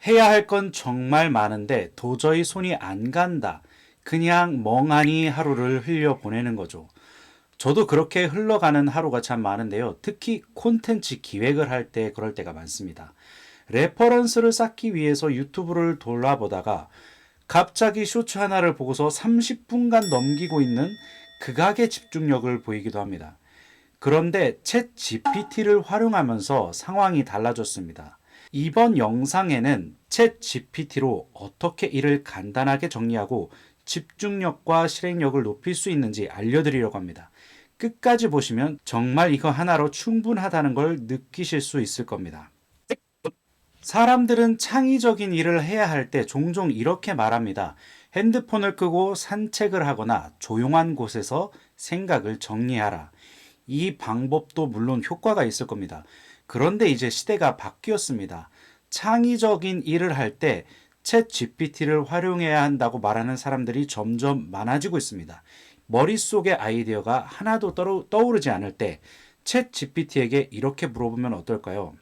해야 할 건 정말 많은데 도저히 손이 안 간다. 그냥 멍하니 하루를 흘려보내는 거죠. 저도 그렇게 흘러가는 하루가 참 많은데요. 특히 콘텐츠 기획을 할 때 그럴 때가 많습니다. 레퍼런스를 쌓기 위해서 유튜브를 돌아보다가 갑자기 쇼츠 하나를 보고서 30분간 넘기고 있는 극악의 집중력을 보이기도 합니다. 그런데 챗 GPT를 활용하면서 상황이 달라졌습니다. 이번 영상에는 챗 GPT로 어떻게 일을 간단하게 정리하고 집중력과 실행력을 높일 수 있는지 알려드리려고 합니다. 끝까지 보시면 정말 이거 하나로 충분하다는 걸 느끼실 수 있을 겁니다. 사람들은 창의적인 일을 해야 할 때 종종 이렇게 말합니다. 핸드폰을 끄고 산책을 하거나 조용한 곳에서 생각을 정리하라. 이 방법도 물론 효과가 있을 겁니다. 그런데 이제 시대가 바뀌었습니다. 창의적인 일을 할 때 챗 GPT를 활용해야 한다고 말하는 사람들이 점점 많아지고 있습니다. 머릿속의 아이디어가 하나도 떠오르지 않을 때 챗 GPT에게 이렇게 물어보면 어떨까요?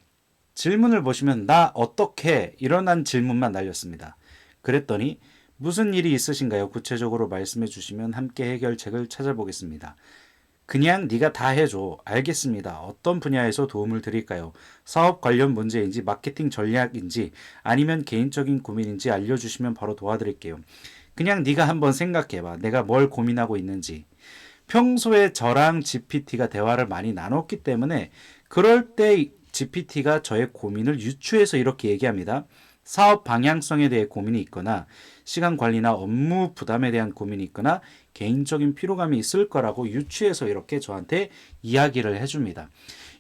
질문을 보시면 나 어떻게 일어난 질문만 날렸습니다. 그랬더니 무슨 일이 있으신가요? 구체적으로 말씀해 주시면 함께 해결책을 찾아보겠습니다. 그냥 네가 다 해줘. 알겠습니다. 어떤 분야에서 도움을 드릴까요? 사업 관련 문제인지 마케팅 전략인지 아니면 개인적인 고민인지 알려주시면 바로 도와드릴게요. 그냥 네가 한번 생각해봐. 내가 뭘 고민하고 있는지. 평소에 저랑 GPT가 대화를 많이 나눴기 때문에 그럴 때 GPT가 저의 고민을 유추해서 이렇게 얘기합니다. 사업 방향성에 대해 고민이 있거나 시간 관리나 업무 부담에 대한 고민이 있거나 개인적인 피로감이 있을 거라고 유추해서 이렇게 저한테 이야기를 해줍니다.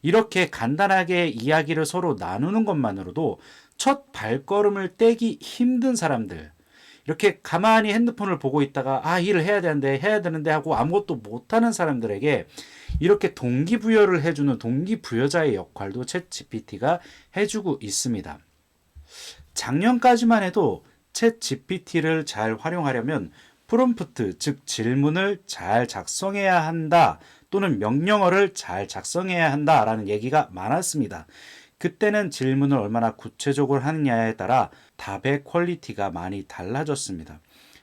이렇게 간단하게 이야기를 서로 나누는 것만으로도 첫 발걸음을 떼기 힘든 사람들, 이렇게 가만히 핸드폰을 보고 있다가 일을 해야 되는데 하고 아무것도 못하는 사람들에게 이렇게 동기부여를 해주는 동기부여자의 역할도 챗 GPT가 해주고 있습니다. 작년까지만 해도 챗 GPT를 잘 활용하려면 프롬프트, 즉 질문을 잘 작성해야 한다 또는 명령어를 잘 작성해야 한다라는 얘기가 많았습니다. 그때는 질문을 얼마나 구체적으로 하느냐에 따라 답의 퀄리티가 많이 달라졌습니다.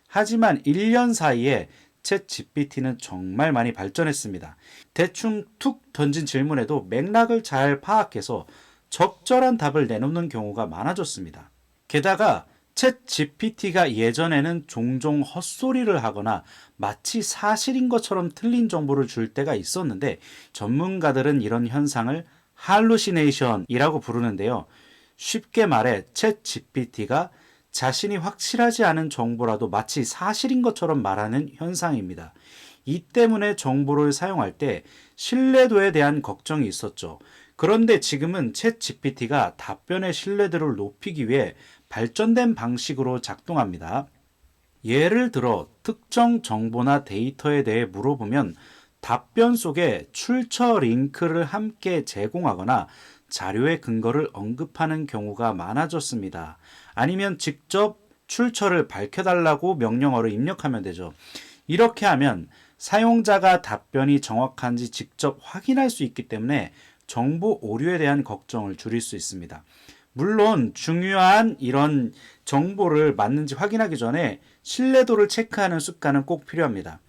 하지만 1년 사이에 챗 GPT는 정말 많이 발전했습니다. 대충 툭 던진 질문에도 맥락을 잘 파악해서 적절한 답을 내놓는 경우가 많아졌습니다. 게다가 챗 GPT가 예전에는 종종 헛소리를 하거나 마치 사실인 것처럼 틀린 정보를 줄 때가 있었는데 전문가들은 이런 현상을 할루시네이션이라고 부르는데요. 쉽게 말해 챗 GPT가 자신이 확실하지 않은 정보라도 마치 사실인 것처럼 말하는 현상입니다. 이 때문에 정보를 사용할 때 신뢰도에 대한 걱정이 있었죠. 그런데 지금은 챗 GPT가 답변의 신뢰도를 높이기 위해 발전된 방식으로 작동합니다. 예를 들어 특정 정보나 데이터에 대해 물어보면 답변 속에 출처 링크를 함께 제공하거나 자료의 근거를 언급하는 경우가 많아졌습니다. 아니면 직접 출처를 밝혀달라고 명령어를 입력하면 되죠. 이렇게 하면 사용자가 답변이 정확한지 직접 확인할 수 있기 때문에 정보 오류에 대한 걱정을 줄일 수 있습니다. 물론 중요한 이런 정보를 맞는지 확인하기 전에 신뢰도를 체크하는 습관은 꼭 필요합니다.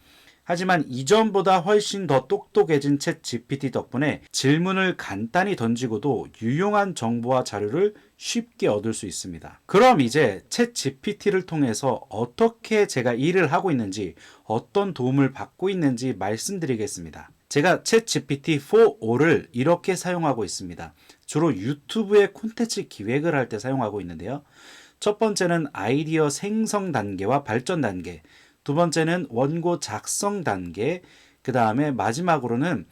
하지만 이전보다 훨씬 더 똑똑해진 챗 GPT 덕분에 질문을 간단히 던지고도 유용한 정보와 자료를 쉽게 얻을 수 있습니다. 그럼 이제 챗 GPT를 통해서 어떻게 제가 일을 하고 있는지, 어떤 도움을 받고 있는지 말씀드리겠습니다. 제가 챗 GPT-4O를 이렇게 사용하고 있습니다. 주로 유튜브에 콘텐츠 기획을 할 때 사용하고 있는데요. 첫 번째는 아이디어 생성 단계와 발전 단계, 두 번째는 원고 작성 단계, 그 다음에 마지막으로는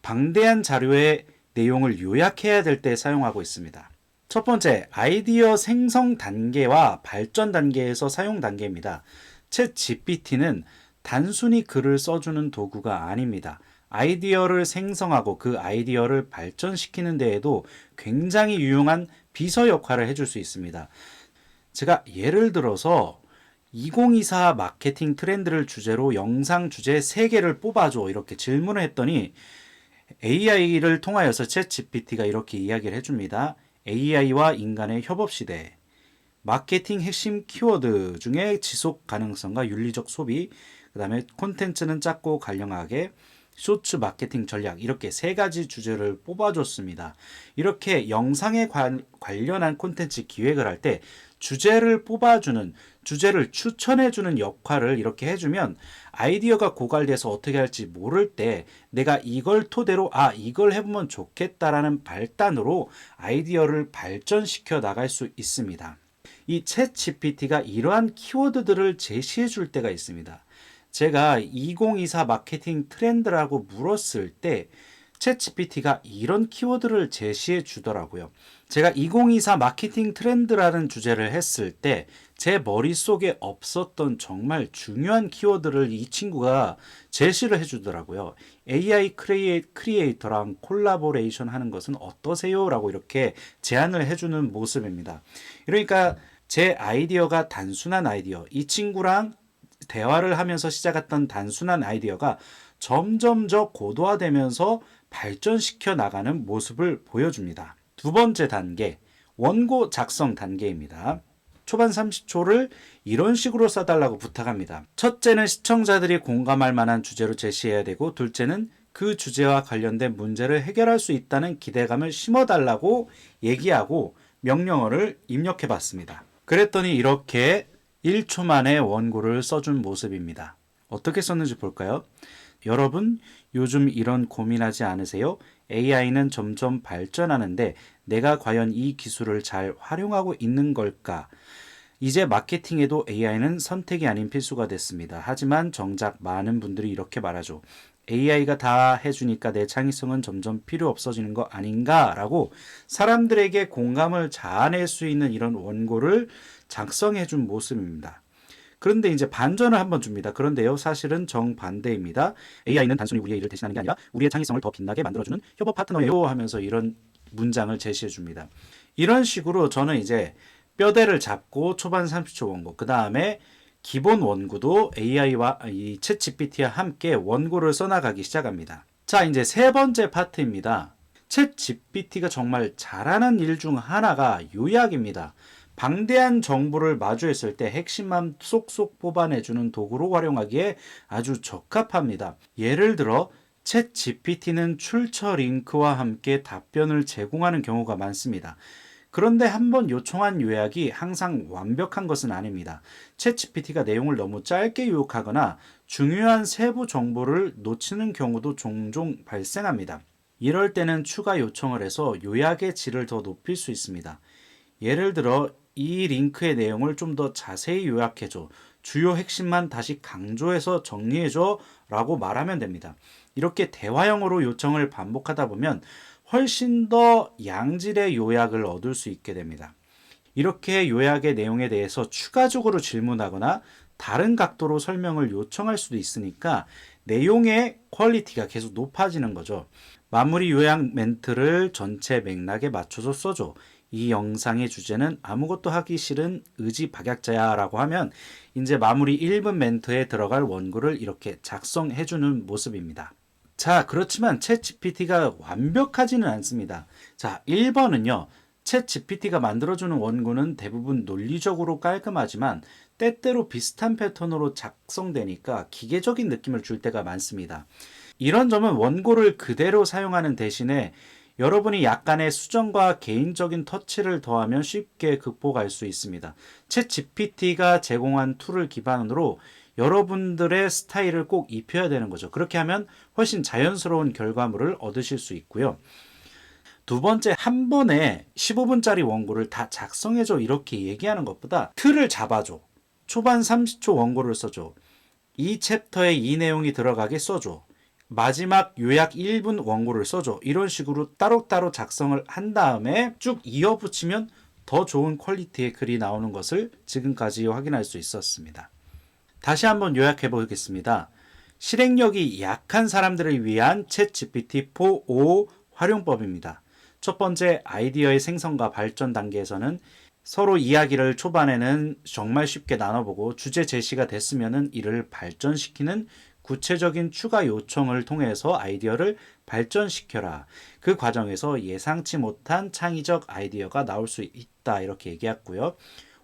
방대한 자료의 내용을 요약해야 될 때 사용하고 있습니다. 첫 번째, 아이디어 생성 단계와 발전 단계에서 사용 단계입니다. 챗 GPT는 단순히 글을 써주는 도구가 아닙니다. 아이디어를 생성하고 그 아이디어를 발전시키는 데에도 굉장히 유용한 비서 역할을 해줄 수 있습니다. 제가 예를 들어서 2024 마케팅 트렌드를 주제로 영상 주제 3개를 뽑아줘 이렇게 질문을 했더니 AI를 통하여서 챗 GPT가 이렇게 이야기를 해줍니다. AI와 인간의 협업 시대. 마케팅 핵심 키워드 중에 지속 가능성과 윤리적 소비, 그 다음에 콘텐츠는 짧고 간략하게, 쇼츠 마케팅 전략, 이렇게 세 가지 주제를 뽑아줬습니다. 이렇게 영상에 관련한 콘텐츠 기획을 할 때 주제를 뽑아주는, 주제를 추천해주는 역할을 이렇게 해주면 아이디어가 고갈돼서 어떻게 할지 모를 때 내가 이걸 토대로 이걸 해보면 좋겠다라는 발단으로 아이디어를 발전시켜 나갈 수 있습니다. 이 챗 GPT가 이러한 키워드들을 제시해 줄 때가 있습니다. 제가 2024 마케팅 트렌드라고 물었을 때 챗 GPT가 이런 키워드를 제시해 주더라고요. 제가 2024 마케팅 트렌드라는 주제를 했을 때 제 머릿속에 없었던 정말 중요한 키워드를 이 친구가 제시를 해 주더라고요. AI 크리에이터랑 콜라보레이션 하는 것은 어떠세요? 라고 이렇게 제안을 해주는 모습입니다. 그러니까 제 아이디어가 단순한 아이디어, 이 친구랑 대화를 하면서 시작했던 단순한 아이디어가 점점 더 고도화되면서 발전시켜 나가는 모습을 보여줍니다. 두 번째 단계, 원고 작성 단계입니다. 초반 30초를 이런 식으로 써달라고 부탁합니다. 첫째는 시청자들이 공감할 만한 주제로 제시해야 되고, 둘째는 그 주제와 관련된 문제를 해결할 수 있다는 기대감을 심어달라고 얘기하고 명령어를 입력해 봤습니다. 그랬더니 이렇게 1초 만에 원고를 써준 모습입니다. 어떻게 썼는지 볼까요? 여러분, 요즘 이런 고민하지 않으세요? AI는 점점 발전하는데 내가 과연 이 기술을 잘 활용하고 있는 걸까? 이제 마케팅에도 AI는 선택이 아닌 필수가 됐습니다. 하지만 정작 많은 분들이 이렇게 말하죠. AI가 다 해주니까 내 창의성은 점점 필요 없어지는 거 아닌가? 라고 사람들에게 공감을 자아낼 수 있는 이런 원고를 작성해 준 모습입니다. 그런데 이제 반전을 한번 줍니다. 그런데요, 사실은 정반대입니다. AI는 단순히 우리의 일을 대신하는 게 아니라 우리의 창의성을 더 빛나게 만들어주는 협업 파트너예요 하면서 이런 문장을 제시해 줍니다. 이런 식으로 저는 이제 뼈대를 잡고 초반 30초 원고, 그 다음에 기본 원고도 AI와 이 챗 GPT와 함께 원고를 써나가기 시작합니다. 자, 이제 세 번째 파트입니다. 챗 GPT가 정말 잘하는 일 중 하나가 요약입니다. 방대한 정보를 마주했을 때 핵심만 쏙쏙 뽑아내주는 도구로 활용하기에 아주 적합합니다. 예를 들어 챗 GPT는 출처 링크와 함께 답변을 제공하는 경우가 많습니다. 그런데 한번 요청한 요약이 항상 완벽한 것은 아닙니다. 챗 GPT가 내용을 너무 짧게 요약하거나 중요한 세부 정보를 놓치는 경우도 종종 발생합니다. 이럴 때는 추가 요청을 해서 요약의 질을 더 높일 수 있습니다. 예를 들어 이 링크의 내용을 좀 더 자세히 요약해줘, 주요 핵심만 다시 강조해서 정리해줘 라고 말하면 됩니다. 이렇게 대화형으로 요청을 반복하다 보면 훨씬 더 양질의 요약을 얻을 수 있게 됩니다. 이렇게 요약의 내용에 대해서 추가적으로 질문하거나 다른 각도로 설명을 요청할 수도 있으니까 내용의 퀄리티가 계속 높아지는 거죠. 마무리 요약 멘트를 전체 맥락에 맞춰서 써줘. 이 영상의 주제는 아무것도 하기 싫은 의지박약자야 라고 하면 이제 마무리 1분 멘트에 들어갈 원고를 이렇게 작성해주는 모습입니다. 자, 그렇지만 챗 GPT가 완벽하지는 않습니다. 자, 1번은요. 챗 GPT가 만들어주는 원고는 대부분 논리적으로 깔끔하지만 때때로 비슷한 패턴으로 작성되니까 기계적인 느낌을 줄 때가 많습니다. 이런 점은 원고를 그대로 사용하는 대신에 여러분이 약간의 수정과 개인적인 터치를 더하면 쉽게 극복할 수 있습니다. 챗 GPT가 제공한 툴을 기반으로 여러분들의 스타일을 꼭 입혀야 되는 거죠. 그렇게 하면 훨씬 자연스러운 결과물을 얻으실 수 있고요. 두 번째, 한 번에 15분짜리 원고를 다 작성해줘 이렇게 얘기하는 것보다 틀을 잡아줘. 초반 30초 원고를 써줘. 이 챕터에 이 내용이 들어가게 써줘. 마지막 요약 1분 원고를 써줘. 이런 식으로 따로따로 작성을 한 다음에 쭉 이어붙이면 더 좋은 퀄리티의 글이 나오는 것을 지금까지 확인할 수 있었습니다. 다시 한번 요약해 보겠습니다. 실행력이 약한 사람들을 위한 챗 GPT-4.5 활용법입니다. 첫 번째, 아이디어의 생성과 발전 단계에서는 서로 이야기를 초반에는 정말 쉽게 나눠보고 주제 제시가 됐으면 이를 발전시키는 구체적인 추가 요청을 통해서 아이디어를 발전시켜라. 그 과정에서 예상치 못한 창의적 아이디어가 나올 수 있다. 이렇게 얘기했고요.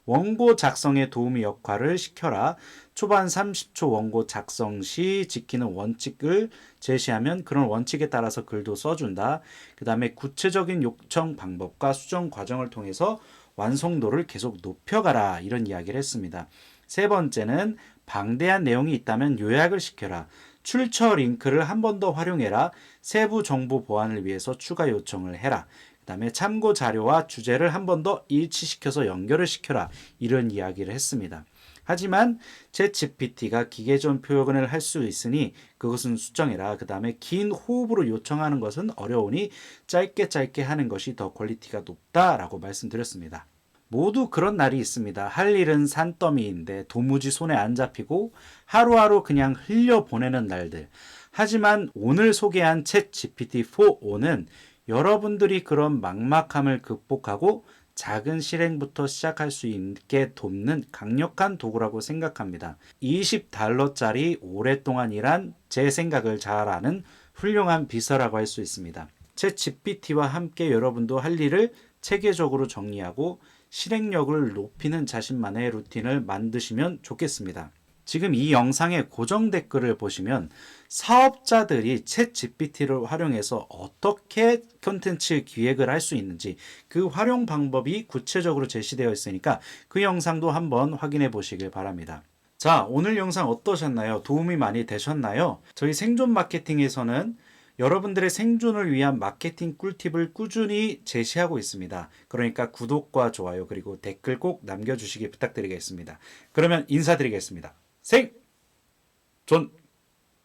원고 작성에 도우미 역할을 시켜라. 초반 30초 원고 작성 시 지키는 원칙을 제시하면 그런 원칙에 따라서 글도 써준다. 그 다음에 구체적인 요청 방법과 수정 과정을 통해서 완성도를 계속 높여가라. 이런 이야기를 했습니다. 세 번째는 방대한 내용이 있다면 요약을 시켜라. 출처 링크를 한 번 더 활용해라. 세부 정보 보완을 위해서 추가 요청을 해라. 그 다음에 참고 자료와 주제를 한 번 더 일치시켜서 연결을 시켜라. 이런 이야기를 했습니다. 하지만 챗GPT가 기계전 표현을 할 수 있으니 그것은 수정해라. 그 다음에 긴 호흡으로 요청하는 것은 어려우니 짧게 하는 것이 더 퀄리티가 높다라고 말씀드렸습니다. 모두 그런 날이 있습니다. 할 일은 산더미인데 도무지 손에 안 잡히고 하루하루 그냥 흘려보내는 날들. 하지만 오늘 소개한 챗 GPT-4o는 여러분들이 그런 막막함을 극복하고 작은 실행부터 시작할 수 있게 돕는 강력한 도구라고 생각합니다. $20짜리 오랫동안 일한 제 생각을 잘 아는 훌륭한 비서라고 할 수 있습니다. 챗 GPT와 함께 여러분도 할 일을 체계적으로 정리하고 실행력을 높이는 자신만의 루틴을 만드시면 좋겠습니다. 지금 이 영상의 고정 댓글을 보시면 사업자들이 챗 GPT를 활용해서 어떻게 콘텐츠 기획을 할 수 있는지 그 활용 방법이 구체적으로 제시되어 있으니까 그 영상도 한번 확인해 보시길 바랍니다. 자, 오늘 영상 어떠셨나요? 도움이 많이 되셨나요? 저희 생존 마케팅에서는 여러분들의 생존을 위한 마케팅 꿀팁을 꾸준히 제시하고 있습니다. 그러니까 구독과 좋아요 그리고 댓글 꼭 남겨주시기 부탁드리겠습니다. 그러면 인사드리겠습니다. 생존!